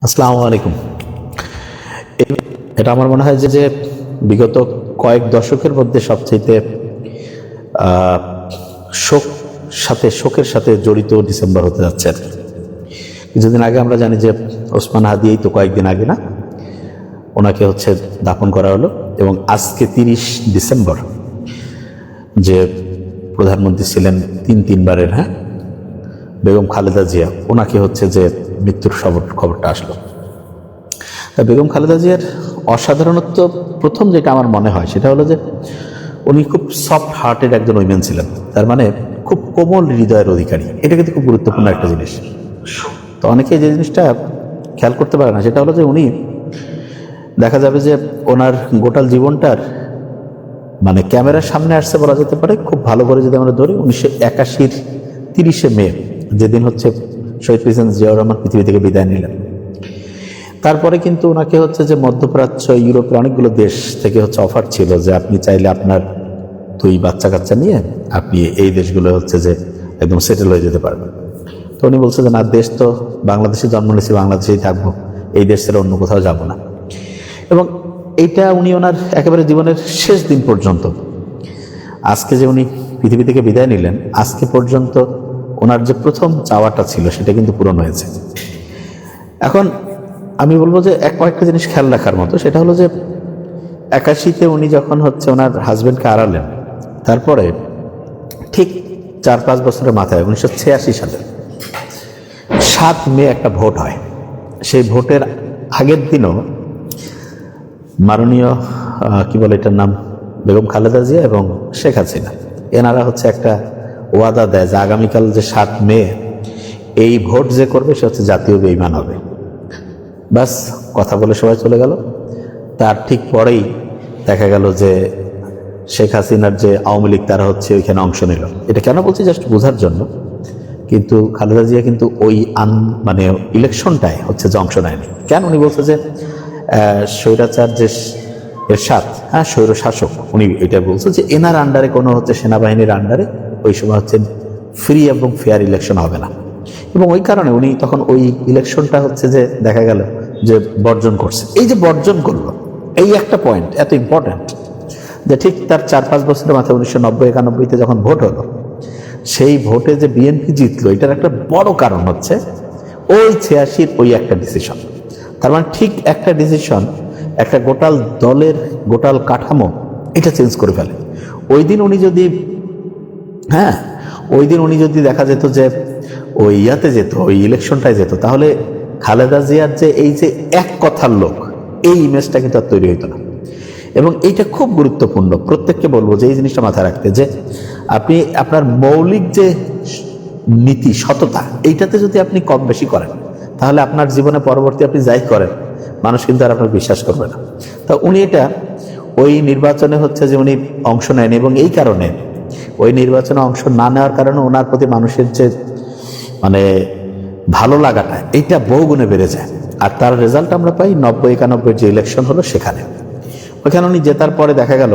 আসসালামু আলাইকুম। এটা আমার মনে হয় যে বিগত কয়েক দশকের মধ্যে সবচেয়ে শোকের সাথে জড়িত ডিসেম্বর হতে যাচ্ছে আর কি। কিছুদিন আগে আমরা জানি যে ওসমান হাদি এই তো কয়েকদিন আগে না, ওনাকে দাফন করা হলো এবং আজকে 30 ডিসেম্বর যে প্রধানমন্ত্রী ছিলেন তিনবারের বেগম খালেদা জিয়া, ওনাকে যে মৃত্যুর খবরটা আসলো। তা বেগম খালেদা জিয়ার অসাধারণত্ব প্রথম যেটা আমার মনে হয় সেটা হলো যে উনি খুব সফট হার্টেড একজন উইমেন ছিলেন। তার মানে খুব কোমল হৃদয়ের অধিকারী। এটা কিন্তু খুব গুরুত্বপূর্ণ একটা জিনিস। তো অনেকে যে জিনিসটা খেয়াল করতে পারে না সেটা হলো যে উনি দেখা যাবে যে ওনার গোটাল জীবনটার মানে ক্যামেরার সামনে আসছে বলা যেতে পারে খুব ভালো করে যদি আমরা ধরি 1981 30 মে, যেদিন শহীদ প্রেসিডেন্ট জিয়াউর রহমান পৃথিবী থেকে বিদায় নিলেন। তারপরে কিন্তু ওনাকে যে মধ্যপ্রাচ্য, ইউরোপের অনেকগুলো দেশ থেকে অফার ছিল যে আপনি চাইলে আপনার 2 বাচ্চা কাচ্চা নিয়ে আপনি এই দেশগুলো যে একদম সেটেল হয়ে যেতে পারবেন। তো উনি বলছে যে না, দেশ তো বাংলাদেশে জন্ম নিয়েছি, বাংলাদেশেই থাকবো, এই দেশ ছেড়ে অন্য কোথাও যাব না। এবং এইটা উনি ওনার একেবারে জীবনের শেষ দিন পর্যন্ত, আজকে যে উনি পৃথিবী থেকে বিদায় নিলেন, আজকে পর্যন্ত ওনার যে প্রথম চাওয়াটা ছিল সেটা কিন্তু পূরণ হয়েছে। এখন আমি বলবো যে কয়েকটা জিনিস খেয়াল রাখার মতো, সেটা হলো যে 81-তে উনি যখন ওনার হাজব্যান্ডকে হারালেন, তারপরে ঠিক 4-5 বছরের মাথায় 1986 সালে 7 মে একটা ভোট হয়। সেই ভোটের আগের দিনও মাননীয় কি বলে এটার নাম, বেগম খালেদা জিয়া এবং শেখ হাসিনা, এনারা একটা ওয়াদা দেয় যে আগামীকাল যে 7 মে এই ভোট যে করবে সে জাতীয় বেঈমান হবে। বাস কথা বলে সবাই চলে গেল। তার ঠিক পরেই দেখা গেল যে শেখ হাসিনার যে আওয়ামী লীগ তারা ওইখানে অংশ নিল। এটা কেন বলছি জাস্ট বোঝার জন্য। কিন্তু খালেদা জিয়া কিন্তু ওই মানে ইলেকশনটায় যে অংশ নেয়নি। কেন? উনি বলছে যে স্বৈরাচার যে এরশাদ, স্বৈর শাসক, উনি এটা বলছে যে এনার আন্ডারে কোনো সেনাবাহিনীর আন্ডারে ওই সময় ফ্রি এবং ফেয়ার ইলেকশন হবে না। এবং ওই কারণে উনি তখন ওই ইলেকশনটা যে দেখা গেল যে বর্জন করছে। এই যে বর্জন করলো, এই একটা পয়েন্ট এত ইম্পর্ট্যান্ট যে ঠিক তার 4-5 বছরের মাথায় 1990-91-তে যখন ভোট হলো, সেই ভোটে যে বিএনপি জিতলো, এটার একটা বড় কারণ ওই 86-র ওই একটা ডিসিশন। তার মানে ঠিক একটা ডিসিশন একটা গোটাল দলের গোটাল কাঠামো এটা চেঞ্জ করে ফেলে। ওই দিন উনি যদি দেখা যেত যে ওই যেত, ওই ইলেকশনটায় যেত, তাহলে খালেদা জিয়ার যে এই যে এক কথার লোক, এই ইমেজটা কিন্তু আর তৈরি হইতো না। এবং এইটা খুব গুরুত্বপূর্ণ, প্রত্যেককে বলবো যে এই জিনিসটা মাথায় রাখতে, যে আপনি আপনার মৌলিক যে নীতি, সততা, এইটাতে যদি আপনি কম বেশি করেন, তাহলে আপনার জীবনে পরবর্তী আপনি যাই করেন মানুষ কিন্তু আর আপনার বিশ্বাস করবে না। তা উনি এটা ওই নির্বাচনে যে উনি অংশ নেন, এবং এই কারণে ওই নির্বাচনে অংশ না নেওয়ার কারণে ওনার প্রতি মানুষের যে মানে ভালো লাগাটা, এইটা বহুগুণে বেড়ে যায়। আর তার রেজাল্ট আমরা পাই 90-91 যে ইলেকশন হলো সেখানে। ওইখানে উনি জেতার পরে দেখা গেল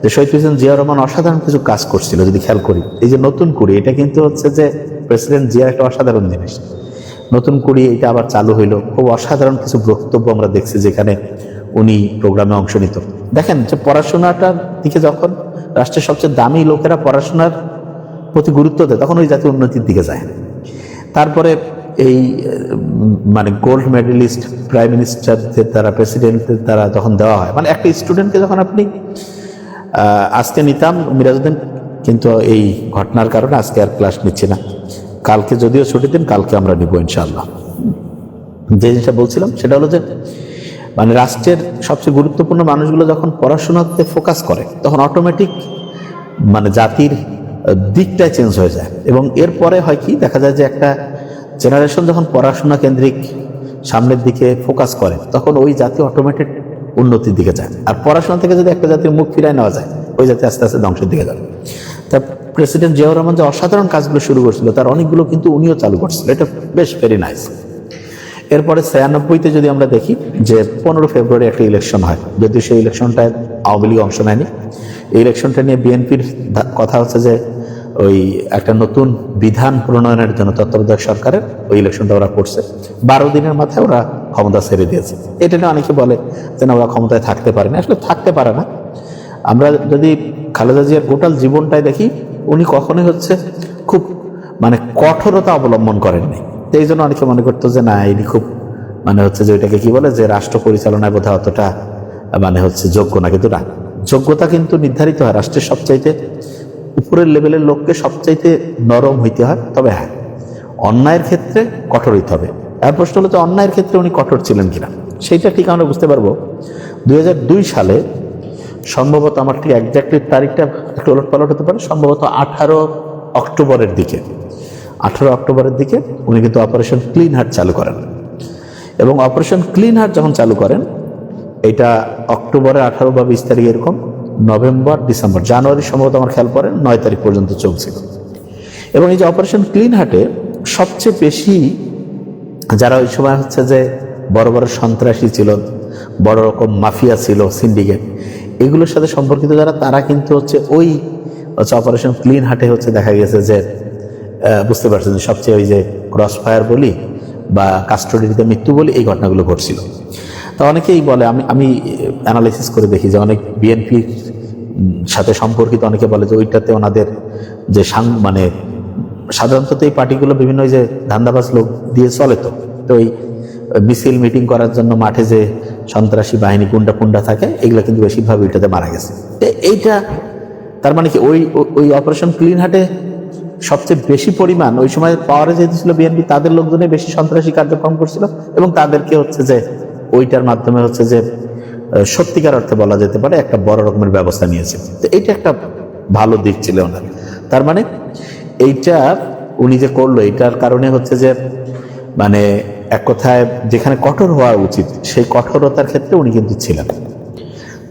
যে শহীদ প্রেসিডেন্ট জিয়াউর রহমান অসাধারণ কিছু কাজ করছিল। যদি খেয়াল করি, এই যে নতুন কুড়ি, এটা কিন্তু যে প্রেসিডেন্ট জিয়ার একটা অসাধারণ জিনিস। নতুন কুড়ি এটা আবার চালু হইলো, খুব অসাধারণ কিছু বক্তব্য আমরা দেখছি যেখানে উনি প্রোগ্রামে অংশ নিত। দেখেন যে পড়াশোনাটার দিকে যখন রাষ্ট্রের সবচেয়ে দামি লোকেরা পড়াশোনার প্রতি গুরুত্ব দেয়, তখন ওই জাতীয় উন্নতির দিকে যায়। তারপরে এই মানে গোল্ড মেডেলিস্ট প্রাইম মিনিস্টারদের দ্বারা, প্রেসিডেন্টদের দ্বারা যখন দেওয়া হয়, মানে একটা স্টুডেন্টকে যখন আপনি আজকে নিতাম মিরাজউদ্দিন, কিন্তু এই ঘটনার কারণে আজকে আর ক্লাস নিচ্ছি না, কালকে যদিও ছুটির দিন, কালকে আমরা নিব ইনশাআল্লাহ। যে জিনিসটা বলছিলাম সেটা হলো যে মানে রাষ্ট্রের সবচেয়ে গুরুত্বপূর্ণ মানুষগুলো যখন পড়াশোনাতে ফোকাস করে, তখন অটোমেটিক মানে জাতির দিকটাই চেঞ্জ হয়ে যায়। এবং এরপরে হয় কি, দেখা যায় যে একটা জেনারেশন যখন পড়াশোনা কেন্দ্রিক সামনের দিকে ফোকাস করে, তখন ওই জাতি অটোমেটিক উন্নতির দিকে যায়। আর পড়াশোনা থেকে যদি একটা জাতির মুখ ফিরায় নেওয়া যায়, ওই জাতি আস্তে আস্তে ধ্বংসের দিকে যাবে। তা প্রেসিডেন্ট জিয়াউর রহমান যে অসাধারণ কাজগুলো শুরু করছিল, তার অনেকগুলো কিন্তু উনিও চালু করছিল। এটা বেশ ভেরি নাইস। এরপরে 96-তে যদি আমরা দেখি যে 15 ফেব্রুয়ারি একটা ইলেকশন হয়, যদিও সেই ইলেকশনটায় আওয়ামী লীগ অংশ নেয়নি। এই ইলেকশনটা নিয়ে বিএনপির কথা যে ওই একটা নতুন বিধান প্রণয়নের জন্য তত্ত্বাবধায়ক সরকারের ওই ইলেকশনটা ওরা করছে, 12 দিনের মাথায় ওরা ক্ষমতা ছেড়ে দিয়েছে। এটা নিয়ে অনেকে বলে যে না, ওরা ক্ষমতায় থাকতে পারে না। আসলে থাকতে পারে না। আমরা যদি খালেদা জিয়ার টোটাল জীবনটাই দেখি, উনি কখনোই হচ্ছে খুব মানে কঠোরতা অবলম্বন করেননি। তো এই জন্য অনেকে মনে করতো যে না, ইনি খুব মানে হচ্ছে যে ওইটাকে কি বলে যে রাষ্ট্র পরিচালনায় বোধহয় অতটা মানে হচ্ছে যোগ্য না। কিন্তু না, যোগ্যতা কিন্তু নির্ধারিত হয় রাষ্ট্রের সবচাইতে উপরের লেভেলের লোককে সবচাইতে নরম হইতে হয়। তবে হ্যাঁ, অন্যায়ের ক্ষেত্রে কঠোর হইতে হবে। আর প্রশ্ন হলো যে অন্যায়ের ক্ষেত্রে উনি কঠোর ছিলেন কিনা, সেইটা ঠিক আমরা বুঝতে পারবো 2002 সালে সম্ভবত, আমার ঠিক একজাক্টলি তারিখটা একটু ওলটপালট হতে পারে, সম্ভবত 18 অক্টোবরের দিকে, 18 অক্টোবরের দিকে উনি কিন্তু অপারেশন ক্লিন হার্ট চালু করেন। এবং অপারেশন ক্লিন হার্ট যখন চালু করেন, এটা অক্টোবরে 18 বা 20 তারিখ এরকম, নভেম্বর, ডিসেম্বর, জানুয়ারি সম্ভবত আমার খেয়াল পড়ে 9 তারিখ পর্যন্ত চলছিল। এবং এই যে অপারেশন ক্লিন হার্টে সবচেয়ে বেশি যারা ওই সময় হচ্ছে যে বড় বড় সন্ত্রাসী ছিল, বড় রকম মাফিয়া ছিল, সিন্ডিকেট, এগুলোর সাথে সম্পর্কিত যারা, তারা কিন্তু হচ্ছে ওই অপারেশন ক্লিন হার্টে হচ্ছে দেখা গেছে যে বুঝতে পারছেন যে সবচেয়ে ওই যে ক্রস ফায়ার বলি বা কাস্টোডিতে মৃত্যু বলি, এই ঘটনাগুলো ঘটছিল। তা অনেকেই বলে, আমি অ্যানালাইসিস করে দেখি যে অনেক বিএনপির সাথে সম্পর্কিত অনেকে বলে যে ওইটাতে ওনাদের যে মানে সাধারণত এই পার্টিগুলো বিভিন্ন ওই যে ধান্দাবাজ লোক দিয়ে চলে, তো ওই মিছিল মিটিং করার জন্য মাঠে যে সন্ত্রাসী বাহিনী গুন্ডা থাকে, এগুলো কিন্তু বেশিরভাগ ওইটাতে মারা গেছে। এইটা তার মানে কি ওই অপারেশন ক্লিন হার্টে সবচেয়ে বেশি পরিমাণ ওই সময় পাওয়ারে যেহেতু ছিল বিএনপি, তাদের লোকজনে বেশি সন্ত্রাসী কার্যক্রম করছিল এবং তাদেরকে হচ্ছে যে ওইটার মাধ্যমে হচ্ছে যে সত্যিকার অর্থে বলা যেতে পারে একটা বড় রকমের ব্যবস্থা নিয়েছে। তো এইটা একটা ভালো দিক ছিল ওনার। তার মানে এইটা উনি যে করলো, এইটার কারণে হচ্ছে যে মানে এক কথায় যেখানে কঠোর হওয়া উচিত সেই কঠোরতার ক্ষেত্রে উনি কিন্তু ছিলেন।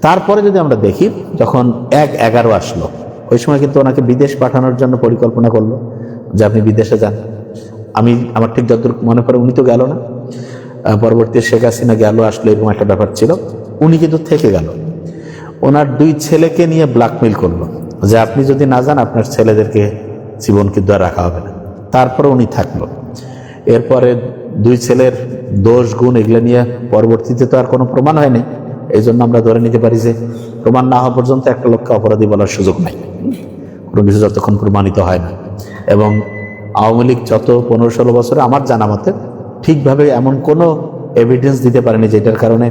তারপরে যদি আমরা দেখি, যখন 1/11 আসলো, ওই সময় কিন্তু ওনাকে বিদেশ পাঠানোর জন্য পরিকল্পনা করলো যে আপনি বিদেশে যান। আমার ঠিক যতদূর মনে পড়ে উনি তো গেল না, পরবর্তী শেখ হাসিনা গেল, আসলো, এরকম একটা ব্যাপার ছিল। উনি কিন্তু থেকে গেল, ওনার 2 ছেলেকে নিয়ে ব্ল্যাকমেইল করলো যে আপনি যদি না যান আপনার ছেলেদেরকে জীবন কিন্তু আর রাখা হবে না। তারপরে উনি থাকলো। এরপরে 2 ছেলের দোষ গুণ এগুলো নিয়ে পরবর্তীতে তো আর কোনো প্রমাণ হয়নি, এই জন্য আমরা ধরে নিতে পারি যে প্রমাণ না হওয়া পর্যন্ত একটা লোককে অপরাধী বলার সুযোগ নাই, কোনো কিছু যতক্ষণ প্রমাণিত হয় না। এবং আওয়ামী লীগ যত 15-16 বছরে আমার জানা মতে ঠিকভাবে এমন কোনো এভিডেন্স দিতে পারেনি যেটার কারণে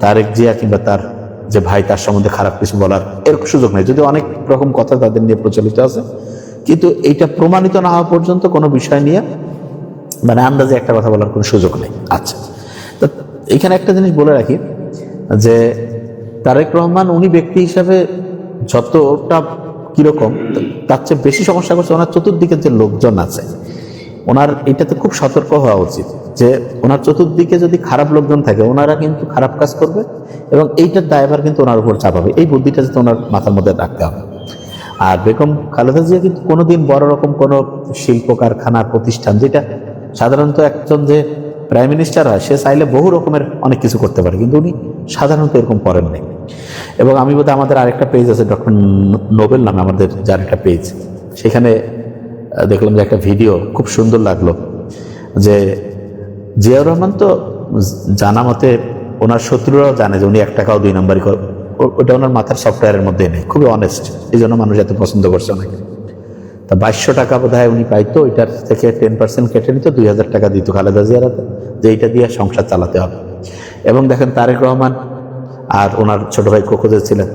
তারেক জিয়া কিংবা তার যে ভাই তার সম্বন্ধে খারাপ কিছু বলার এরকম সুযোগ নেই। যদি অনেক রকম কথা তাদের নিয়ে প্রচলিত আছে, কিন্তু এইটা প্রমাণিত না হওয়া পর্যন্ত কোনো বিষয় নিয়ে মানে আন্দাজে একটা কথা বলার কোনো সুযোগ নেই। আচ্ছা, তো এখানে একটা জিনিস বলে রাখি যে তারেক রহমান উনি ব্যক্তি হিসাবে যতটা কিরকম, তার চেয়ে বেশি সমস্যা করছে ওনার চতুর্দিকের যে লোকজন আছে। ওনার এটাতে খুব সতর্ক হওয়া উচিত যে ওনার চতুর্দিকে যদি খারাপ লোকজন থাকে, ওনারা কিন্তু খারাপ কাজ করবে এবং এইটার দায়ভার কিন্তু ওনার উপর চাপাবে। এই বুদ্ধিটা যাতে ওনার মাথার মধ্যে রাখতে হবে। আর বেগম খালেদা জিয়া কিন্তু কোনোদিন বড় রকম কোনো শিল্প কারখানার প্রতিষ্ঠান, যেটা সাধারণত একজন যে প্রাইম মিনিস্টার হয় সে চাইলে বহু রকমের অনেক কিছু করতে পারে, কিন্তু উনি সাধারণত এরকম করেন নাই। এবং আমি বোধহয় আমাদের আরেকটা পেজ আছে ডক্টর নোবেল নামে, আমাদের যার একটা পেজ, সেখানে দেখলাম যে একটা ভিডিও খুব সুন্দর লাগলো যে জিয়াউর রহমান তো জানা মতে ওনার শত্রুরাও জানে যে উনি 1 টাকাও 2 নাম্বারই করে, ওটা ওনার মাথার সফটওয়্যারের মধ্যে নেই, খুবই অনেস্ট, এই জন্য মানুষ এত পছন্দ করছে ওনাকে। তা 2200 টাকা বোধ হয় উনি পাইতো, ওইটার থেকে 10% কেটে নিত, 2000 টাকা দিত খালেদা জিয়ার হাতে, যে এইটা দিয়ে সংসার চালাতে হবে। এবং দেখেন তারেক রহমান আর ওনার ছোট ভাই কোকো যে ছিলেন,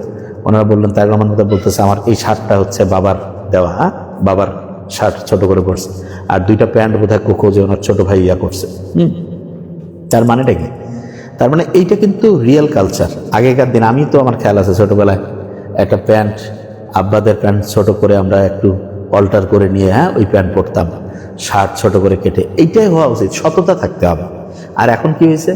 ওনারা বললেন, তারেক রহমান বলতেছে আমার এই শার্টটা হচ্ছে বাবার দেওয়া, বাবার শার্ট ছোট করে পড়ছে, আর 2টা প্যান্ট বোধ হয় কোকো যে ওনার ছোট ভাই করছে। তার মানেটা কি? তার মানে এইটা কিন্তু রিয়েল কালচার। আগেকার দিন আমি তো আমার খেয়াল আছে ছোটবেলায় একটা প্যান্ট, আব্বাদের প্যান্ট ছোট করে আমরা একটু অল্টার করে নিয়ে ওই প্যান্ট পরতাম, শার্ট ছোট করে কেটে। এইটাই হওয়া উচিত, সততা থাকতে হবে। আর এখন কি হয়েছে,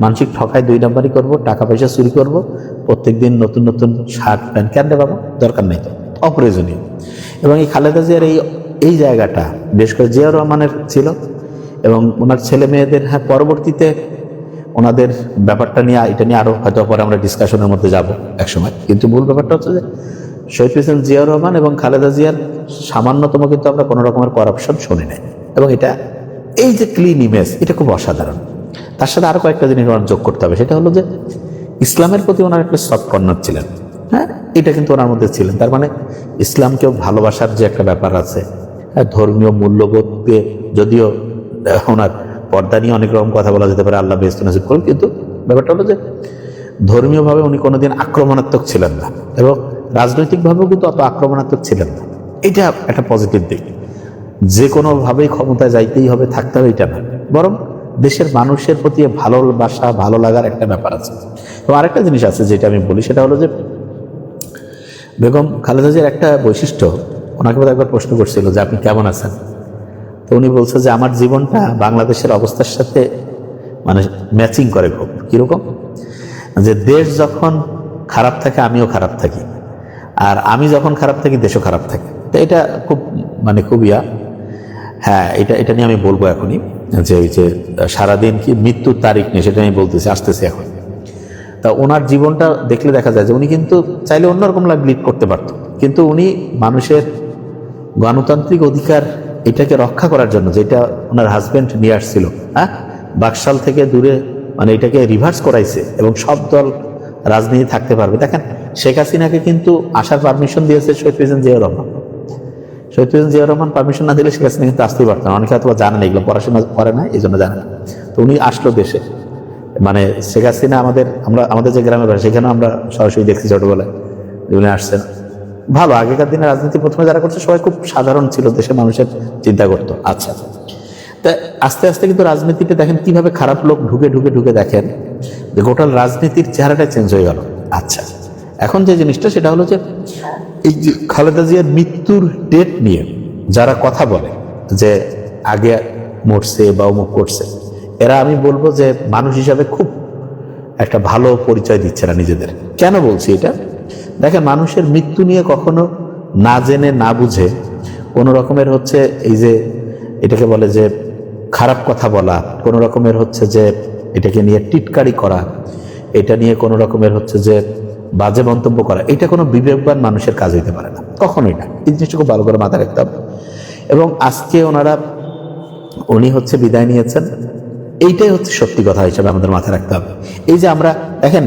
মানসিক ঠকায় 2 নাম্বারই করবো, টাকা পয়সা চুরি করবো, প্রত্যেকদিন নতুন নতুন শার্ট প্যান্ট কেন বাবা, দরকার নেই তো, অপ্রয়োজনীয়। এবং এই খালেদা জিয়ার এই জায়গাটা বেশ করে জিয়াউর রহমানের ছিল এবং ওনার ছেলে মেয়েদের। পরবর্তীতে ওনাদের ব্যাপারটা নিয়ে, এটা নিয়ে আরও হয়তো পরে আমরা ডিসকাশনের মধ্যে যাব এক সময়, কিন্তু মূল ব্যাপারটা হচ্ছে যে শহীদ প্রেসিডেন্ট জিয়াউর রহমান এবং খালেদা জিয়ার সামান্যতম কিন্তু আমরা কোনো রকমের করাপশন শুনি নাই, এবং এটা এই যে ক্লিন ইমেজ, এটা খুব অসাধারণ। তার সাথে আরো কয়েকটা জিনিস ওনার যোগ করতে হবে, সেটা হলো যে ইসলামের প্রতি ওনার একটা সফট কর্নার ছিলেন। হ্যাঁ, এটা কিন্তু ওনার মধ্যে ছিলেন। তার মানে ইসলামকেও ভালোবাসার যে একটা ব্যাপার আছে, ধর্মীয় মূল্যবোধকে, যদিও ওনার পর্দা নিয়ে অনেক রকম কথা বলা যেতে পারে, আল্লাহ বেহেশত নসিব করুন, কিন্তু ব্যাপারটা হলো যে ধর্মীয়ভাবে উনি কোনোদিন আক্রমণাত্মক ছিলেন না, এবং রাজনৈতিকভাবেও কিন্তু অত আক্রমণাত্মক ছিলেন না। এটা একটা পজিটিভ দিক। যে কোনোভাবেই ক্ষমতায় যাইতেই হবে, থাকতে হবে, এটা না, বরং দেশের মানুষের প্রতি ভালোবাসা, ভালো লাগার একটা ব্যাপার আছে। এবং আরেকটা জিনিস আছে যেটা আমি বলি, সেটা হলো যে বেগম খালেদা জিয়ার একটা বৈশিষ্ট্য, ওনাকে বোধহয় একবার প্রশ্ন করছিল যে আপনি কেমন আছেন, তো উনি বলছে যে আমার জীবনটা বাংলাদেশের অবস্থার সাথে মানে ম্যাচিং করে। খুব কীরকম, যে দেশ যখন খারাপ থাকে আমিও খারাপ থাকি, আর আমি যখন খারাপ থাকি দেশও খারাপ থাকে। তো এটা খুব মানে খুব হ্যাঁ, এটা নিয়ে আমি বলবো এখনই, যে ওই যে সারাদিন কি মৃত্যুর তারিখ নেই, সেটা আমি বলতেছি, আসতেছি এখন। তা ওনার জীবনটা দেখলে দেখা যায় যে উনি কিন্তু চাইলে অন্যরকম লাইফ লিড করতে পারত, কিন্তু উনি মানুষের গণতান্ত্রিক অধিকার এটাকে রক্ষা করার জন্য, যেটা ওনার হাজব্যান্ড নিয়ে আসছিল, হ্যাঁ, বাকশাল থেকে দূরে, মানে এটাকে রিভার্স করাইছে, এবং সব দল রাজনীতি থাকতে পারবে। দেখেন, শেখ হাসিনাকে কিন্তু আসার পারমিশন দিয়েছে শহীদ প্রেসিডেন্ট জিয়াউর রহমান। শহীদ প্রেসিডেন্ট জিয়াউর রহমান পারমিশন না দিলে শেখ হাসিনা কিন্তু আসতেই পারতেন না। অনেকে হয়তো জানেন, এগুলো পড়াশোনা করে না, এই জন্য জানে না। তো উনি আসলো দেশে, মানে শেখ হাসিনা আমাদের যে গ্রামে বাড়ি, সেখানেও আমরা সরাসরি দেখছি ছোটবেলায় উনি আসছেন। ভালো, আগেকার দিনে রাজনীতি প্রথমে যারা করছে সবাই খুব সাধারণ ছিল, দেশের মানুষের চিন্তা করতো। আচ্ছা, তা আস্তে আস্তে কিন্তু রাজনীতিতে দেখেন কিভাবে খারাপ লোক ঢুকে ঢুকে ঢুকে দেখেন যে গোটা রাজনীতির চেহারাটা চেঞ্জ হয়ে গেল। আচ্ছা, এখন যে জিনিসটা সেটা হলো যে এই যে খালেদা জিয়ার মৃত্যুর ডেট নিয়ে যারা কথা বলে যে আগে মরছে বা অমুক করছে, এরা আমি বলবো যে মানুষ হিসাবে খুব একটা ভালো পরিচয় দিচ্ছে না নিজেদের। কেন বলছি এটা? দেখেন, মানুষের মৃত্যু নিয়ে কখনো না জেনে না বুঝে কোনো রকমের হচ্ছে এই যে এটাকে বলে যে খারাপ কথা বলা, কোনো রকমের হচ্ছে যে এটাকে নিয়ে টিটকারি করা, এটা নিয়ে কোনো রকমের হচ্ছে যে বাজে মন্তব্য করা, এটা কোনো বিবেকবান মানুষের কাজ হইতে পারে না, কখনোই না। এই জিনিসটা খুব ভালো করে মাথায় রাখতে হবে। এবং আজকে উনি হচ্ছে বিদায় নিয়েছেন, এইটাই হচ্ছে সত্যি কথা হিসাবে আমাদের মাথায় রাখতে হবে। এই যে আমরা দেখেন,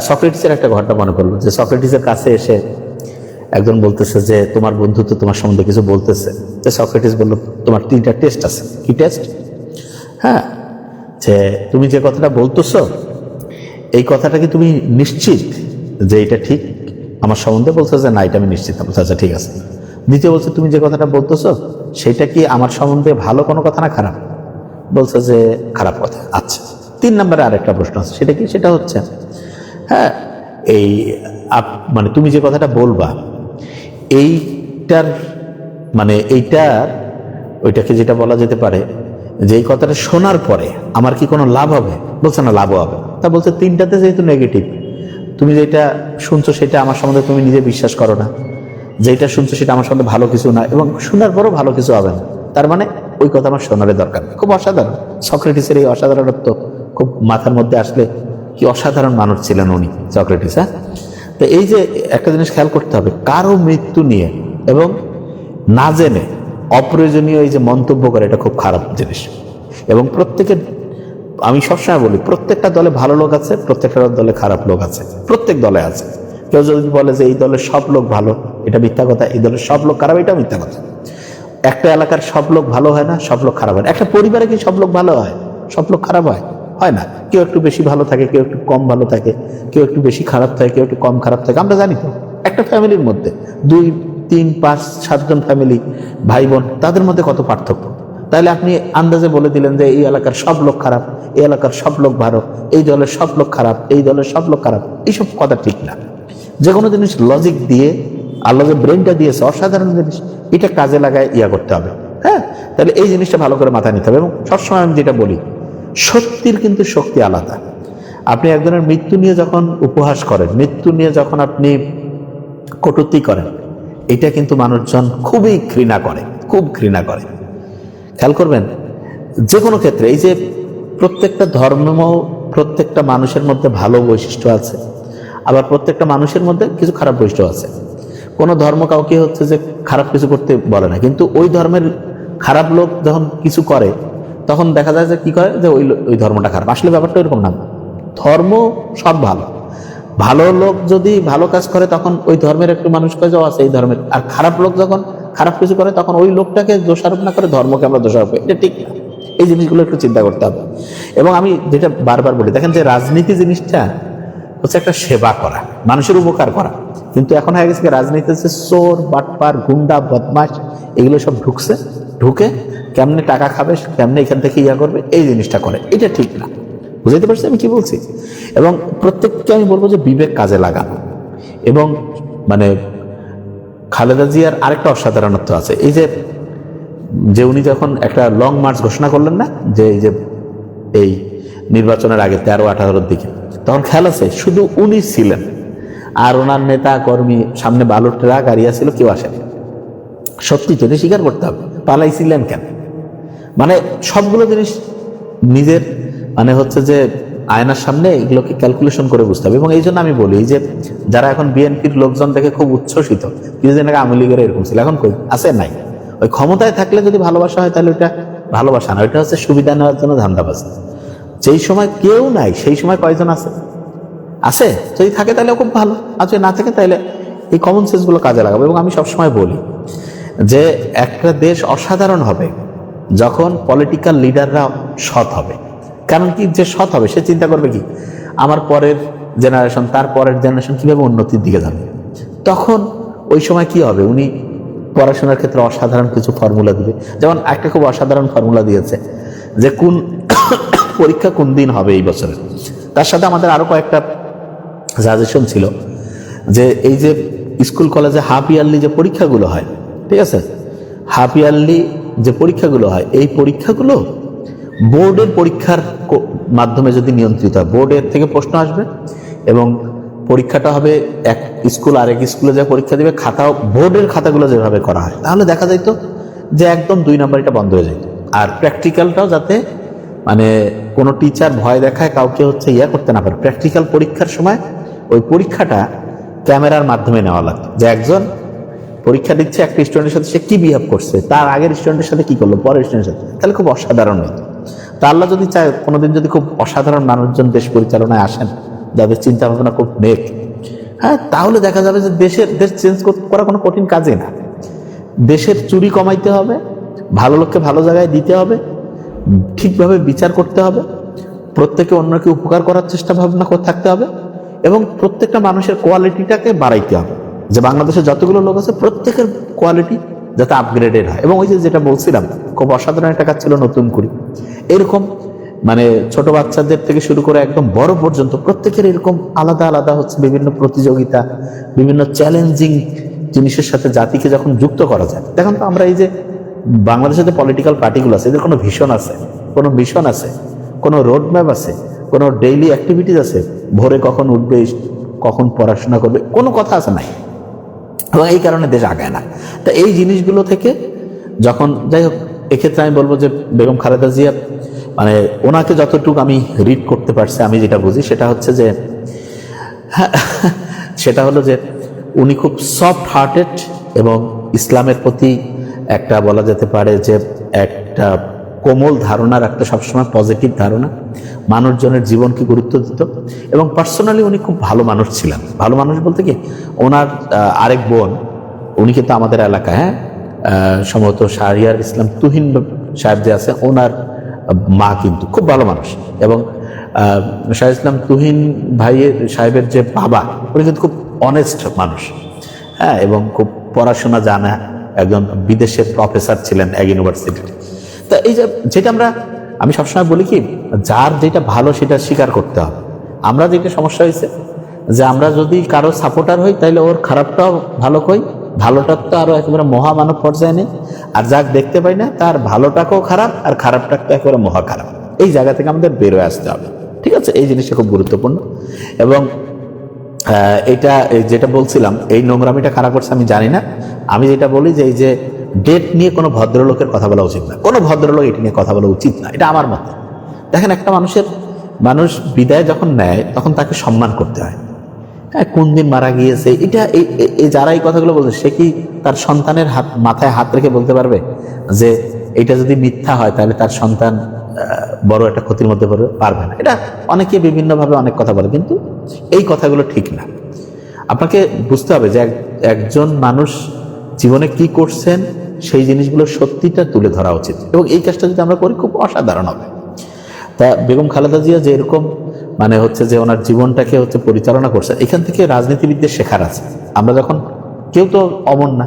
সক্রেটিসের একটা ঘটনা মনে করলো, যে সক্রেটিসের কাছে এসে একজন বলতেছে যে তোমার বন্ধু তো তোমার সম্বন্ধে কিছু বলতেছে। তো সক্রেটিস বলল, তোমার 3টা টেস্ট আছে। কি টেস্ট? হ্যাঁ, যে তুমি যে কথাটা বলতেছো, এই কথাটা কি তুমি নিশ্চিত যে এটা ঠিক আমার সম্বন্ধে? বলছো যে না, এটা আমি নিশ্চিত। বলছে আচ্ছা ঠিক আছে। দ্বিতীয় বলছে, তুমি যে কথাটা বলতেছো সেটা কি আমার সম্বন্ধে ভালো কোনো কথা না খারাপ? বলছে যে খারাপ কথা। আচ্ছা, 3 নম্বরে আরেকটা প্রশ্ন আছে, সেটা কি? সেটা হচ্ছে হ্যাঁ, মানে তুমি যে কথাটা বলবা এইটার মানে ওইটাকে যেটা বলা যেতে পারে যে এই কথাটা শোনার পরে আমার কি কোনো লাভ হবে? বলছে না, লাভও হবে। তা বলছে 3টাতে যেহেতু নেগেটিভ, তুমি যেটা শুনছো সেটা আমার সম্বন্ধে তুমি নিজে বিশ্বাস করো না, যেটা শুনছো সেটা আমার সম্বন্ধে ভালো কিছু না, এবং শোনার পরও ভালো কিছু হবে না, তার মানে ওই কথা আমার শোনার দরকার। খুব অসাধারণ। সক্রেটিসের এই অসাধারণত্ব খুব মাথার মধ্যে আসলে, কি অসাধারণ মানুষ ছিলেন উনি, সক্রেটিস। হ্যাঁ, তো এই যে একটা জিনিস খেয়াল করতে হবে, কারো মৃত্যু নিয়ে এবং না জেনে অপ্রয়োজনীয় এই যে মন্তব্য করে, এটা খুব খারাপ জিনিস। এবং আমি সবসময় বলি, প্রত্যেকটা দলে ভালো লোক আছে, প্রত্যেকটা দলে খারাপ লোক আছে, প্রত্যেক দলে আছে। কেউ যদি বলে যে এই দলের সব লোক ভালো, এটা মিথ্যা কথা। এই দলের সব লোক খারাপ, এটা মিথ্যা কথা। একটা এলাকার সব লোক ভালো হয় না, সব লোক খারাপ হয় না। একটা পরিবারে কি সব লোক ভালো হয়, সব লোক খারাপ হয়? হয় না। কেউ একটু বেশি ভালো থাকে, কেউ একটু কম ভালো থাকে, কেউ একটু বেশি খারাপ থাকে, কেউ একটু কম খারাপ থাকে। আমরা জানি তো, একটা ফ্যামিলির মধ্যে 2, 3, 5, 7 জন ফ্যামিলি, ভাই বোন, তাদের মধ্যে কত পার্থক্য। তাহলে আপনি আন্দাজে বলে দিলেন যে এই এলাকার সব লোক খারাপ, এই এলাকার সব লোক ভালো, এই দলের সব লোক খারাপ, এই দলের সব লোক খারাপ। এইসব কথা ঠিক না। যে কোনো জিনিস লজিক দিয়ে, আল্লাহ যে ব্রেনটা দিয়েছে, অসাধারণ জিনিস, এটা কাজে লাগায় করতে হবে। হ্যাঁ, তাহলে এই জিনিসটা ভালো করে মাথায় নিতে হবে। এবং সবসময় আমি যেটা বলি, সত্যির কিন্তু শক্তি আলাদা। আপনি একজনের মৃত্যু নিয়ে যখন উপহাস করেন, মৃত্যু নিয়ে যখন আপনি কটূক্তি করেন, এটা কিন্তু মানুষজন খুবই ঘৃণা করে, খুব ঘৃণা করে। খেয়াল করবেন, যে কোনো ক্ষেত্রে এই যে প্রত্যেকটা ধর্ম, প্রত্যেকটা মানুষের মধ্যে ভালো বৈশিষ্ট্য আছে, আবার প্রত্যেকটা মানুষের মধ্যে কিছু খারাপ বৈশিষ্ট্য আছে। কোনো ধর্ম কাউকে হচ্ছে যে খারাপ কিছু করতে বলে না, কিন্তু ওই ধর্মের খারাপ লোক যখন কিছু করে তখন দেখা যায় যে কি করে, যে ওই ধর্মটা খারাপ। আসলে ব্যাপারটা এরকম না, ধর্ম সব ভালো। ভালো লোক যদি ভালো কাজ করে তখন ওই ধর্মের একটু মানুষ কাজ আছে এই ধর্মের, আর খারাপ লোক যখন খারাপ কিছু করে তখন ওই লোকটাকে দোষারোপ না করে ধর্মকে আমরা দোষারোপ করি, এটা ঠিক না। এই জিনিসগুলো একটু চিন্তা করতে হবে। এবং আমি যেটা বারবার বলি, দেখেন যে রাজনীতি জিনিসটা হচ্ছে একটা সেবা করা, মানুষের উপকার করা, কিন্তু এখন হয়ে গেছে রাজনীতি হচ্ছে চোর, বাটপার, গুন্ডা, বদমাশ, এগুলো সব ঢুকে কেমনে টাকা খাবে, কেমনে এখান থেকে ইয়া করবে, এই জিনিসটা করে। এটা ঠিক না, বুঝাইতে পারছি আমি কি বলছি? এবং প্রত্যেককে আমি বলবো যে বিবেক কাজে লাগানো। এবং মানে খালেদা জিয়ার আরেকটা অসাধারণত্ব আছে, এই যে উনি যখন একটা লং মার্চ ঘোষণা করলেন না, যে এই নির্বাচনের আগে 13-18 দিকে, তখন খেয়াল আছে শুধু উনি ছিলেন, আর ওনার নেতা কর্মী সামনে বালুর ট্রাক গাড়িয়া ছিল, কেউ আসেনি। সত্যি তো স্বীকার করতে হবে, পালাইছিলেন কেন? মানে সবগুলো জিনিস নিজের মানে হচ্ছে যে আয়নার সামনে এগুলোকে ক্যালকুলেশন করে বুঝতে হবে। এবং এই জন্য আমি বলি যে যারা এখন বিএনপির লোকজন দেখে খুব উচ্ছ্বসিত, কিছুদিন আগে আওয়ামী লীগের এরকম ছিল, এখন কই আছে? নাই। ওই ক্ষমতায় থাকলে যদি ভালোবাসা হয় তাহলে ওইটা ভালোবাসা না, ওইটা হচ্ছে সুবিধা নেওয়ার জন্য ধান্দাবাজ। যেই সময় কেউ নাই সেই সময় কয়জন আছে, যদি থাকে তাহলে খুব ভালো, আর যদি না থাকে তাহলে এই কমন সেন্সগুলো কাজে লাগাবো। এবং আমি সবসময় বলি যে একটা দেশ অসাধারণ হবে যখন পলিটিক্যাল লিডাররা সৎ হবে। কারণ কি, যে সৎ হবে সে চিন্তা করবে কি আমার পরের জেনারেশন, তার পরের জেনারেশন কিভাবে উন্নতির দিকে যাবে। তখন ওই সময় কি হবে, উনি পড়াশোনার ক্ষেত্রে অসাধারণ কিছু ফর্মুলা দিবে। যেমন একটা খুব অসাধারণ ফর্মুলা দিয়েছে যে কোন পরীক্ষা কোন দিন হবে এই বছরে। তার সাথে আমাদের আরো কয়েকটা সাজেশন ছিল যে এই যে স্কুল কলেজে হাফ ইয়ারলি যে পরীক্ষাগুলো হয়, ঠিক আছে, হাফ ইয়ারলি যে পরীক্ষাগুলো হয়, এই পরীক্ষাগুলো বোর্ডের পরীক্ষার মাধ্যমে যদি নিয়ন্ত্রিত হয়, বোর্ডের থেকে প্রশ্ন আসবে এবং পরীক্ষাটা হবে এক স্কুল আরেক স্কুলে যা পরীক্ষা দিবে, খাতাও বোর্ডের খাতাগুলো যেভাবে করা হয়, তাহলে দেখা যাইতো যে একদম 2 নাম্বারটা বন্ধ হয়ে যেত। আর প্র্যাকটিক্যালটাও যাতে মানে কোনো টিচার ভয় দেখায় কাউকে হচ্ছে ইয়া করতে না পারে। প্র্যাকটিক্যাল পরীক্ষার সময় ওই পরীক্ষাটা ক্যামেরার মাধ্যমে নেওয়া লাগতো, যে একজন পরীক্ষা দিচ্ছে একটা স্টুডেন্টের সাথে সে কি বিহেভ করছে, তার আগের স্টুডেন্টের সাথে কি করলো, পরের স্টুডেন্টের সাথে, তাহলে খুব অসাধারণ হতো। তা আল্লাহ যদি চায় কোনোদিন যদি খুব অসাধারণ মানুষজন দেশ পরিচালনায় আসেন, যাদের চিন্তা ভাবনা খুব নেক, হ্যাঁ, তাহলে দেখা যাবে যে দেশ চেঞ্জ করা কোনো কঠিন কাজই না। দেশের চুরি কমাইতে হবে, ভালো লোককে ভালো জায়গায় দিতে হবে, ঠিকভাবে বিচার করতে হবে, প্রত্যেকে অন্যকে উপকার করার চেষ্টা ভাবনা করে থাকতে হবে, এবং প্রত্যেকটা মানুষের কোয়ালিটিটাকে বাড়াইতে হবে। যে বাংলাদেশে যতগুলো লোক আছে প্রত্যেকের কোয়ালিটি যাতে আপগ্রেডেড হয়। এবং ওই যেটা বলছিলাম খুব অসাধারণ একটা কাজ ছিল নতুন করি, এরকম মানে ছোট বাচ্চাদের থেকে শুরু করে একদম বড় পর্যন্ত প্রত্যেকের এরকম আলাদা আলাদা হচ্ছে বিভিন্ন প্রতিযোগিতা, বিভিন্ন চ্যালেঞ্জিং জিনিসের সাথে জাতিকে যখন যুক্ত করা যায়, তখন তো আমরা এই যে বাংলাদেশের যে পলিটিক্যাল পার্টিগুলো আছে এদের কোনো ভিশন আছে, কোনো মিশন আছে, কোনো রোড ম্যাপ আছে, কোনো ডেইলি অ্যাক্টিভিটিস আছে, ভোরে কখন উঠবে, কখন পড়াশোনা করবে, কোনো কথা আছে নাই। এবং এই কারণে দেশ আগায় না। তা এই জিনিসগুলো থেকে যখন যাই হোক, এক্ষেত্রে আমি বলবো যে বেগম খালেদা জিয়া মানে ওনাকে যতটুকু আমি রিড করতে পারছি, আমি যেটা বুঝি সেটা হচ্ছে যে সেটা হলো যে উনি খুব সফট হার্টেড এবং ইসলামের প্রতি একটা বলা যেতে পারে যে একটা কোমল ধারণার, একটা সবসময় পজিটিভ ধারণা, মানুষজনের জীবনকে গুরুত্ব দিত। এবং পার্সোনালি উনি খুব ভালো মানুষ ছিলেন। ভালো মানুষ বলতে কি, ওনার আরেক বোন, উনি কিন্তু আমাদের এলাকায়, হ্যাঁ, সম্ভবত শাহরিয়ার ইসলাম তুহিন সাহেব যে আছে, ওনার মা কিন্তু খুব ভালো মানুষ। এবং শাহ ইসলাম তুহিন ভাইয়ের সাহেবের যে বাবা, উনি কিন্তু খুব অনেস্ট মানুষ, হ্যাঁ, এবং খুব পড়াশোনা জানা একজন বিদেশের প্রফেসর ছিলেন এক ইউনিভার্সিটিতে। তা এই যেটা আমি সবসময় বলি কি, যার যেটা ভালো সেটা স্বীকার করতে হবে। আমরা যেটা সমস্যা হয়েছে যে আমরা যদি কারো সাপোর্টার হই তাহলে ওর খারাপটাও ভালো কই, ভালোটার তো আরো একেবারে মহামানব পর্যায়ে নেই, আর যাক দেখতে পাই না তার ভালোটাকেও খারাপ আর খারাপটাকে তো একেবারে মহা খারাপ। এই জায়গা থেকে আমাদের বেরোয় আসতে হবে, ঠিক আছে? এই জিনিসটা খুব গুরুত্বপূর্ণ। এবং এটা যেটা বলছিলাম, এই নোংরামিটা কারা করছে আমি জানি না। আমি যেটা বলি যে এই যে ডেট নিয়ে কোনো ভদ্রলোকের কথা বলা উচিত না, কোনো ভদ্রলোক এটা নিয়ে কথা বলা উচিত না, এটা আমার মতে। দেখেন, একটা মানুষ বিদায় যখন নেয় তখন তাকে সম্মান করতে হয়, হ্যাঁ, কোন দিন মারা গিয়েছে, এটা যারা এই কথাগুলো বলছে সে কি তার সন্তানের মাথায় হাত রেখে বলতে পারবে যে এটা যদি মিথ্যা হয় তাহলে তার সন্তান বড় একটা ক্ষতির মধ্যে পারবে না? এটা অনেকে বিভিন্নভাবে অনেক কথা বলে, কিন্তু এই কথাগুলো ঠিক না। আপনাকে বুঝতে হবে যে একজন মানুষ জীবনে কি করছেন সেই জিনিসগুলো সত্যিটা তুলে ধরা উচিত, এবং এই কাজটা যদি আমরা করি খুব অসাধারণ হবে। তা বেগম খালেদা জিয়া যে এরকম মানে হচ্ছে যে ওনার জীবনটাকে হচ্ছে পরিচালনা করছে, এখান থেকে রাজনীতিবিদদের শেখার আছে। আমরা যখন কেউ তো অমর না,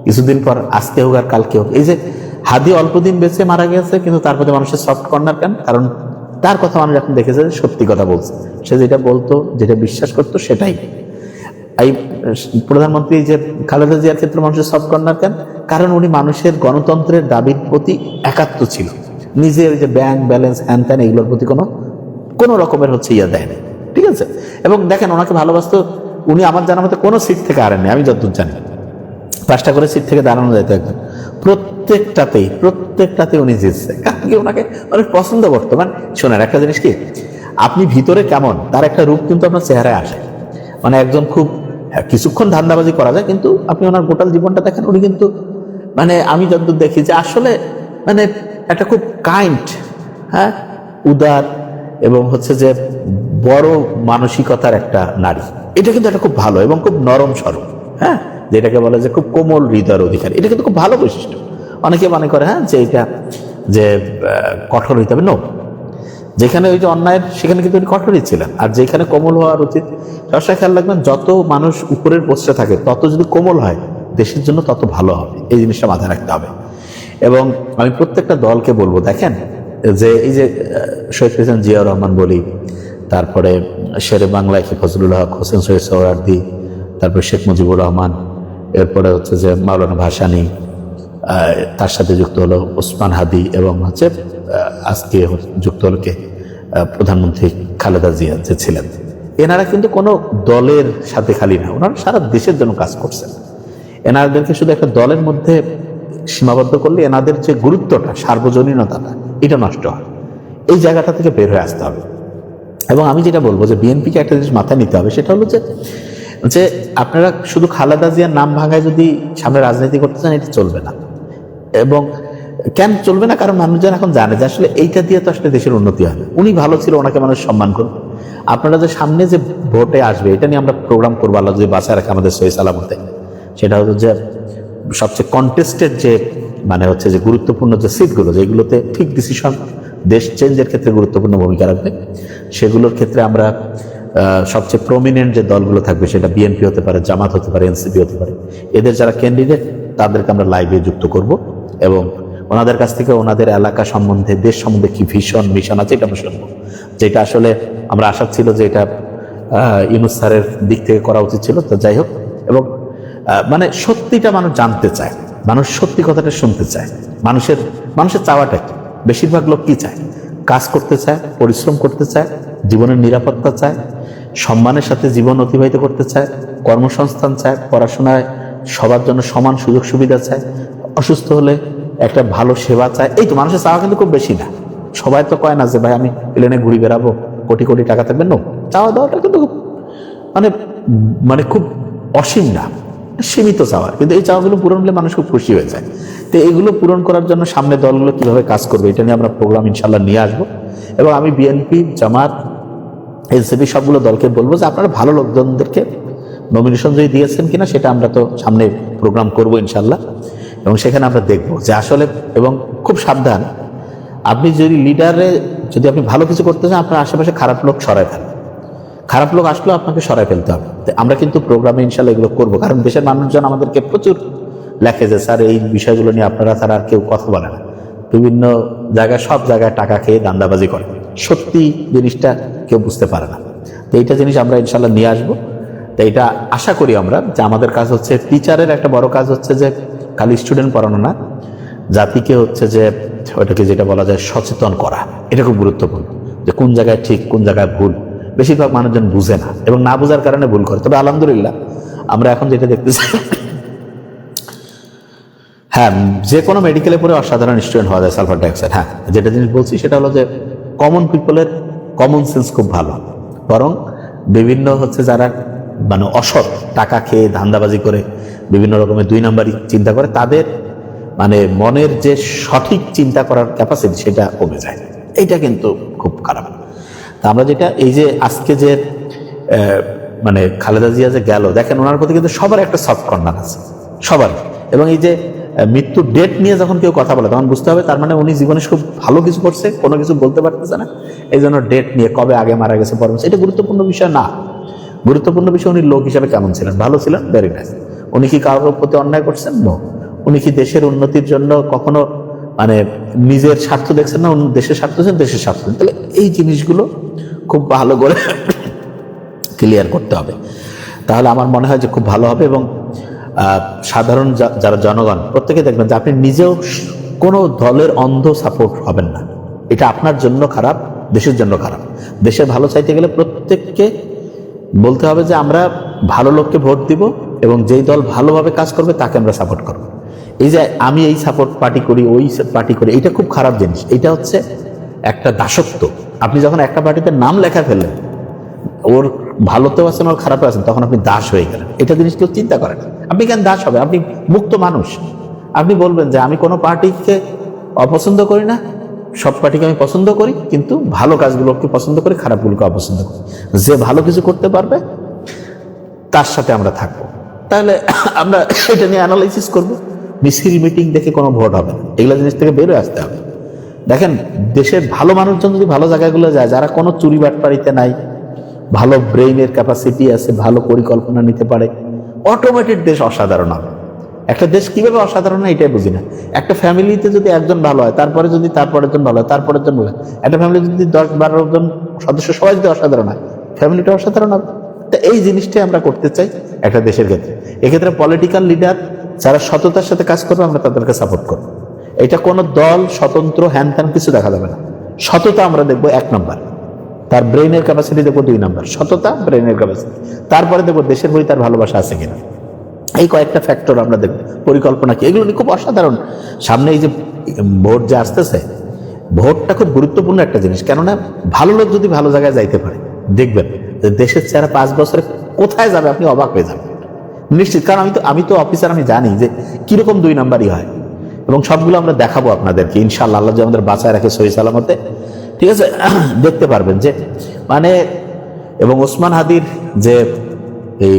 কিছুদিন পর আজকে হোক আর কালকে হোক, এই যে হাদি অল্পদিন বেঁচে মারা গেছে কিন্তু তার প্রতি মানুষের সফট কর্নার কেন? কারণ তার কথা মানুষ এখন দেখেছে সত্যি কথা বলছে, সে যেটা বলতো যেটা বিশ্বাস করতো সেটাই। এই প্রধানমন্ত্রী যে খালেদা জিয়ার ক্ষেত্রে মানুষের সফট কর্নার কেন? কারণ উনি মানুষের গণতন্ত্রের দাবির প্রতি একাত্ম ছিল, নিজের যে ব্যাংক ব্যালেন্স হ্যান ত্যান এগুলোর প্রতি কোনো রকমের হচ্ছে ইয়া দেয়নি, ঠিক আছে? এবং দেখেন ওনাকে ভালোবাসতো, উনি আমার জানার মতো কোনো সিট থেকে হারেননি, আমি যতদূর জানি 5টা করে সিট থেকে দাঁড়ানো যেত একজন, প্রত্যেকটাতেই উনি জিতছে, কারণ কি ওনাকে অনেক পছন্দ করতো। মানে শোনেন একটা জিনিস কি, আপনি ভিতরে কেমন তার একটা রূপ কিন্তু আপনার চেহারায় আসে। মানে একজন খুব কিছুক্ষণ ধান্দাবাজি করা যায়, কিন্তু আপনি ওনার গোটাল জীবনটা দেখেন, উনি কিন্তু মানে আমি যতদূর দেখি যে আসলে মানে একটা খুব কাইন্ড, হ্যাঁ, উদার এবং হচ্ছে যে বড় মানসিকতার একটা নারী। এটা কিন্তু একটা খুব ভালো এবং খুব নরম স্বরূপ, হ্যাঁ, যেটাকে বলে যে খুব কোমল হৃদয়ের অধিকারী। এটা কিন্তু খুব ভালো বৈশিষ্ট্য। অনেকে মনে করে হ্যাঁ যে এটা যে কঠোর হইতে হবে, নো, যেখানে ওই যে অন্যায়ের সেখানে কিন্তু উনি কঠোরই ছিলেন, আর যেখানে কোমল হওয়ার উচিত। সবসময় খেয়াল রাখবেন, যত মানুষ উপরের পোস্টে থাকে তত যদি কোমল হয় দেশের জন্য তত ভালো হবে, এই জিনিসটা মাথায় রাখতে হবে। এবং আমি প্রত্যেকটা দলকে বলবো, দেখেন যে এই যে শহীদ প্রেসিডেন্ট জিয়াউর রহমান বলি, তারপরে শেরে বাংলায় ফজলুল হক, হোসেন শহীদ সোহরাওয়ার্দী, তারপরে শেখ মুজিবুর রহমান, এরপরে হচ্ছে যে মাওলানা ভাসানী, তার সাথে যুক্ত হলো ওসমান হাদি, এবং হচ্ছে আজকে যুক্ত হলো কে, প্রধানমন্ত্রী খালেদা জিয়া যে ছিলেন। এনারা কিন্তু কোনো দলের সাথে খালি না, ওনারা সারা দেশের জন্য কাজ করছেন। এনাদেরকে শুধু একটা দলের মধ্যে সীমাবদ্ধ করলে এনাদের যে গুরুত্বটা, সার্বজনীনতাটা, এটা নষ্ট হয়। এই জায়গাটা থেকে বের হয়ে আসতে হবে। এবং আমি যেটা বলবো যে বিএনপিকে একটা জিনিস মাথায় নিতে হবে, সেটা হলো যে আপনারা শুধু খালেদা জিয়ার নাম ভাঙায় যদি সামনে রাজনীতি করতে চান, এটা চলবে না। এবং কেন চলবে না? কারণ মানুষজন এখন জানে যে আসলে এইটা দিয়ে তো আসলে দেশের উন্নতি হবে। উনি ভালো ছিল, ওনাকে মানুষ সম্মান করবে। আপনারা যে সামনে যে ভোটে আসবে, এটা নিয়ে আমরা প্রোগ্রাম করবো, আল্লাহ যদি বাঁচায় রাখে আমাদের সহি সালামতে। সেটা হলো যে সবচেয়ে কন্টেস্টেড যে মানে হচ্ছে যে গুরুত্বপূর্ণ যে সিটগুলো, যেগুলোতে ঠিক ডিসিশন দেশ চেঞ্জের ক্ষেত্রে গুরুত্বপূর্ণ ভূমিকা রাখবে, সেগুলোর ক্ষেত্রে আমরা সবচেয়ে প্রমিনেন্ট যে দলগুলো থাকবে, সেটা বিএনপি হতে পারে, জামাত হতে পারে, এনসিপি হতে পারে, এদের যারা ক্যান্ডিডেট তাদেরকে আমরা লাইভে যুক্ত করব এবং ওনাদের কাছ থেকে ওনাদের এলাকা সম্বন্ধে, দেশ সম্বন্ধে কি ভীষণ মিশন আছে এটা আমরা শুনবো, যেটা আসলে আমরা আশা ছিল যে এটা ইউনূস স্যারের দিক থেকে করা উচিত ছিল। তো যাই হোক, এবং মানে সত্যিটা মানুষ জানতে চায়, মানুষ সত্যি কথাটা শুনতে চায়। মানুষের চাওয়াটা কি? বেশিরভাগ লোক কি চায়? কাজ করতে চায়, পরিশ্রম করতে চায়, জীবনের নিরাপত্তা চায়, সম্মানের সাথে জীবন অতিবাহিত করতে চায়, কর্মসংস্থান চায়, পড়াশোনায় সবার জন্য সমান সুযোগ সুবিধা চায়, অসুস্থ হলে একটা ভালো সেবা চায়। এই তো মানুষের চাওয়া কিন্তু খুব বেশি না। সবাই তো কয় না যে ভাই আমি প্লেনে ঘুরে বেড়াবো, কোটি কোটি টাকা থাকবে। নো, চাওয়া দাওয়াটা কিন্তু মানে খুব অসীম না, সীমিত চাওয়া। কিন্তু এই চাওয়াগুলো পূরণ হলে মানুষ খুব খুশি হয়ে যায়। তো এগুলো পূরণ করার জন্য সামনে দলগুলো কিভাবে কাজ করবে, এটা নিয়ে আমরা প্রোগ্রাম ইনশাল্লাহ নিয়ে আসবো। এবং আমি বিএনপি, জামাত, এনসিপি সবগুলো দলকে বলবো যে আপনারা ভালো লোকজনদেরকে নমিনেশন যদি দিয়েছেন কিনা সেটা আমরা তো সামনে প্রোগ্রাম করবো ইনশাল্লাহ, এবং সেখানে আমরা দেখবো যে আসলে, এবং খুব সাবধান, আপনি যদি লিডারে যদি আপনি ভালো কিছু করতে চান, আপনার আশেপাশে খারাপ লোক সরাই ফেলেন, খারাপ লোক আসলেও আপনাকে সরাই ফেলতে হবে। আমরা কিন্তু প্রোগ্রামে ইনশাল্লাহ এগুলো করবো, কারণ দেশের মানুষজন আমাদেরকে প্রচুর লেখে যে স্যার এই বিষয়গুলো নিয়ে আপনারা ছাড়া আর কেউ কথা বলে না, বিভিন্ন জায়গায় সব জায়গায় টাকা খেয়ে দান্দাবাজি করে, সত্যি জিনিসটা কেউ বুঝতে পারে না। তো এইটা জিনিস আমরা ইনশাল্লাহ নিয়ে আসবো। তো এটা আশা করি আমরা যে আমাদের কাজ হচ্ছে, টিচারের একটা বড় কাজ হচ্ছে যে খালি স্টুডেন্ট পড়ানো না, জাতিকে হচ্ছে যে ওইটাকে যেটা বলা যায় সচেতন করা, এটা খুব গুরুত্বপূর্ণ, যে কোন জায়গায় ঠিক কোন জায়গায় ভুল। বেশিরভাগ মানুষজন বুঝে না এবং না বোঝার কারণে ভুল করে। তবে আলহামদুলিল্লাহ আমরা এখন যেটা দেখতেছি, হ্যাঁ, যে কোনো মেডিকেলে পড়ে অসাধারণ স্টুডেন্ট হওয়া যায় সালফার ডাইঅক্সাইড। হ্যাঁ, যেটা জিনিস বলছি সেটা হলো যে কমন পিপলের কমন সেন্স খুব ভালো, বরং বিভিন্ন হচ্ছে যারা মানে অসৎ, টাকা খেয়ে ধান্দাবাজি করে বিভিন্ন রকমের 2 নাম্বারই চিন্তা করে, তাদের মানে মনের যে সঠিক চিন্তা করার ক্যাপাসিটি সেটা কমে যায়। এইটা কিন্তু খুব খারাপ। তা আমরা যেটা এই যে আজকে যে মানে খালেদা জিয়া যে গেল, দেখেন ওনার প্রতি কিন্তু সবার একটা সফট কর্নার আছে, সবার। এবং এই যে মৃত্যুর ডেট নিয়ে যখন কেউ কথা বলে তখন বুঝতে হবে তার মানে উনি জীবনে খুব ভালো কিছু করছে, কোনো কিছু বলতে পারতেছে না, এই জন্য ডেট নিয়ে কবে আগে মারা গেছে পরে, এটা গুরুত্বপূর্ণ বিষয় না। গুরুত্বপূর্ণ বিষয় উনি লোক হিসাবে কেমন ছিলেন, ভালো ছিলেন, ভেরি নাইস। উনি কি কারোর প্রতি অন্যায় করছেন? নো। উনি কি দেশের উন্নতির জন্য কখনো মানে নিজের স্বার্থ দেখছেন না? উনি দেশের স্বার্থ দেখছেন, দেশের স্বার্থ। তাহলে এই জিনিসগুলো খুব ভালো করে ক্লিয়ার করতে হবে, তাহলে আমার মনে হয় যে খুব ভালো হবে। এবং সাধারণ যারা জনগণ প্রত্যেকে দেখবেন যে আপনি নিজেও কোনো দলের অন্ধ সাপোর্ট হবেন না, এটা আপনার জন্য খারাপ, দেশের জন্য খারাপ। দেশের ভালো চাইতে গেলে প্রত্যেককে বলতে হবে যে আমরা ভালো লোককে ভোট দিব এবং যেই দল ভালোভাবে কাজ করবে তাকে আমরা সাপোর্ট করব। এই যে আমি এই সাপোর্ট পার্টি করি, ওই পার্টি করি, এটা খুব খারাপ জিনিস। এটা হচ্ছে একটা দাসত্ব। আপনি যখন একটা পার্টিতে নাম লেখা ফেললেন, ওর ভালোতেও আছেন ওর খারাপে আছেন, তখন আপনি দাস হয়ে গেলেন। এটা জিনিস কেউ চিন্তা করেন। আপনি কেন দাস হবে? আপনি মুক্ত মানুষ। আপনি বলবেন যে আমি কোনো পার্টিকে অপছন্দ করি না, সব পার্টিকে আমি পছন্দ করি, কিন্তু ভালো কাজগুলোকে পছন্দ করি, খারাপগুলোকে অপছন্দ করি। যে ভালো কিছু করতে পারবে তার সাথে আমরা থাকবো। তাহলে আমরা এটা নিয়ে অ্যানালাইসিস করবো। মিছিল মিটিং দেখে কোনো ভোট হবে না, এগুলো জিনিস থেকে বেরোয় আসতে হবে। দেখেন দেশের ভালো মানুষজন যদি ভালো জায়গাগুলো যায়, যারা কোনো চুরি বাটপাড়িতে নাই, ভালো ব্রেইনের ক্যাপাসিটি আছে, ভালো পরিকল্পনা নিতে পারে, অটোমেটিক দেশ অসাধারণ হবে। একটা দেশ কিভাবে অসাধারণ হয় এটাই বুঝি না। একটা ফ্যামিলিতে যদি একজন ভালো হয়, তারপরে যদি তারপরের জন ভালো হয়, তারপরের জন ভালো হয়, একটা ফ্যামিলি যদি 10-12 জন সদস্য সবাই যদি অসাধারণ হয়, ফ্যামিলিটা অসাধারণ হবে। তো এই জিনিসটাই আমরা করতে চাই একটা দেশের ক্ষেত্রে। এক্ষেত্রে পলিটিক্যাল লিডার যারা সততার সাথে কাজ করবে আমরা তাদেরকে সাপোর্ট করবো। এটা কোনো দল স্বতন্ত্র হ্যান ত্যান কিছু দেখা যাবে না। সততা আমরা দেখবো 1 নম্বর, তার ব্রেইনের ক্যাপাসিটি দেখবো 2 নম্বর, সততা, ব্রেইনের ক্যাপাসিটি। তারপরে দেখবো দেশের প্রতি তার ভালোবাসা আছে কিনা। এই কয়েকটা ফ্যাক্টর আমরা দেখব। পরিকল্পনা কি, এগুলো খুব অসাধারণ। সামনে এই যে ভোট যে আসতেছে, ভোটটা খুব গুরুত্বপূর্ণ একটা জিনিস। কেননা ভালো লোক যদি ভালো জায়গায় যাইতে পারে, দেখবেন যে দেশের চেহারা 5 বছরে কোথায় যাবে আপনি অবাক হয়ে যাবেন নিশ্চিত। কারণ আমি তো অফিসার, আমি জানি যে কিরকম 2 নাম্বারই হয়, এবং সবগুলো আমরা দেখাবো আপনাদেরকে ইনশাআল্লাহ। আল্লাহ যে আমাদের বাঁচায় রাখে সহি সালামতে, ঠিক আছে, দেখতে পারবেন যে মানে। এবং ওসমান হাদির যে এই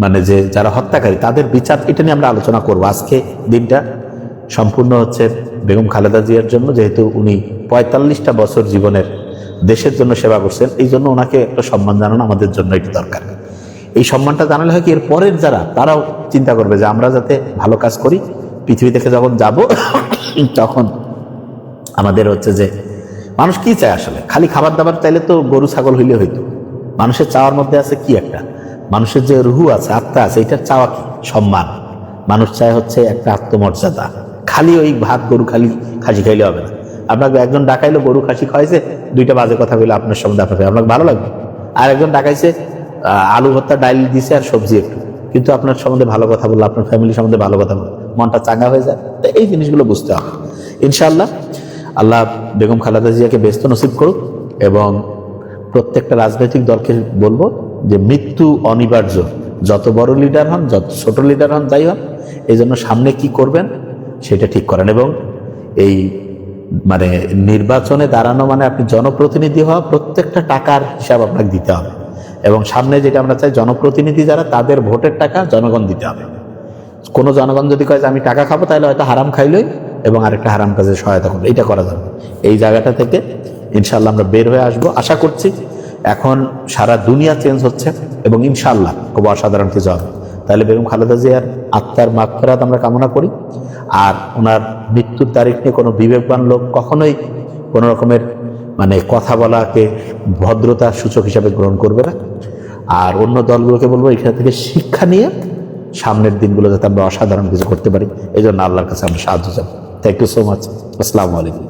মানে যে যারা হত্যাকারী তাদের বিচার, এটা নিয়ে আমরা আলোচনা করব। আজকে দিনটা সম্পূর্ণ হচ্ছে বেগম খালেদা জিয়ার জন্য, যেহেতু উনি 45টা বছর জীবনের দেশের জন্য সেবা করছেন, এই জন্য ওনাকে একটা সম্মান জানানো আমাদের জন্য এটা দরকার। এই সম্মানটা জানালে হয় কি, এর পরের যারা তারাও চিন্তা করবে যে আমরা যাতে ভালো কাজ করি, পৃথিবী থেকে যখন যাব তখন আমাদের হচ্ছে যে মানুষ কি চায় আসলে, খালি খাবার দাবার চাইলে তো গরু ছাগল হইলে হইতো। মানুষের চাওয়ার মধ্যে আছে কি, একটা মানুষের যে রুহু আছে, আত্মা আছে, এটার চাওয়া কি? সম্মান। মানুষ চায় হচ্ছে একটা আত্মমর্যাদা। খালি ওই ভাত গরু খালি খাসি খাইলে হবে না। আপনাকে একজন ডাকাইলো গরু খাসি খাওয়াইছে, 2টা বাজে কথা বলে আপনার সম্বন্ধে আপনাকে ভালো লাগবে। আর একজন ডাকাইছে আলু ভর্তা, ডাইল দিছে আর সবজি একটু, কিন্তু আপনার সম্বন্ধে ভালো কথা বললো, আপনার ফ্যামিলি সম্বন্ধে ভালো কথা বললো, মনটা চাঙ্গা হয়ে যায়। তো এই জিনিসগুলো বুঝতে হবে ইনশাআল্লাহ। আল্লাহ বেগম খালেদা জিয়াকে ব্যস্ত নসিব করুক। এবং প্রত্যেকটা রাজনৈতিক দলকে বলবো যে মৃত্যু অনিবার্য, যত বড় লিডার হন, যত ছোট লিডার হন, যাই হন, এই জন্য সামনে কি করবেন সেটা ঠিক করেন। এবং এই মানে নির্বাচনে দাঁড়ানো মানে আপনি জনপ্রতিনিধি হওয়া, প্রত্যেকটা টাকার হিসাব আপনাকে দিতে হবে। এবং সামনে যেটা আমরা চাই, জনপ্রতিনিধি যারা তাদের ভোটের টাকা জনগণ দিতে হবে। কোনো জনগণ যদি কয় যে আমি টাকা খাবো, তাহলে হয়তো হারাম খাইলই এবং আরেকটা হারাম কাজে সহায়তা করবে, এটা করা যাবে। এই জায়গাটা থেকে ইনশাআল্লাহ আমরা বের হয়ে আসবো আশা করছি। এখন সারা দুনিয়া চেঞ্জ হচ্ছে এবং ইনশাআল্লাহ খুব অসাধারণ কিছু হবে। তাহলে বেগম খালেদা জিয়ার আত্মার মাগফিরাত আমরা কামনা করি। আর ওনার মৃত্যুর তারিখ নিয়ে কোনো বিবেকবান লোক কখনোই কোনো রকমের মানে কথা বলাকে ভদ্রতার সূচক হিসাবে গ্রহণ করবে না। আর অন্য দলগুলোকে বলবো এখান থেকে শিক্ষা নিয়ে সামনের দিনগুলো যাতে আমরা অসাধারণ কিছু করতে পারি, এই জন্য আল্লাহর কাছে আমরা সাহায্য চাই। Thank you so much. আসসালামু আলাইকুম।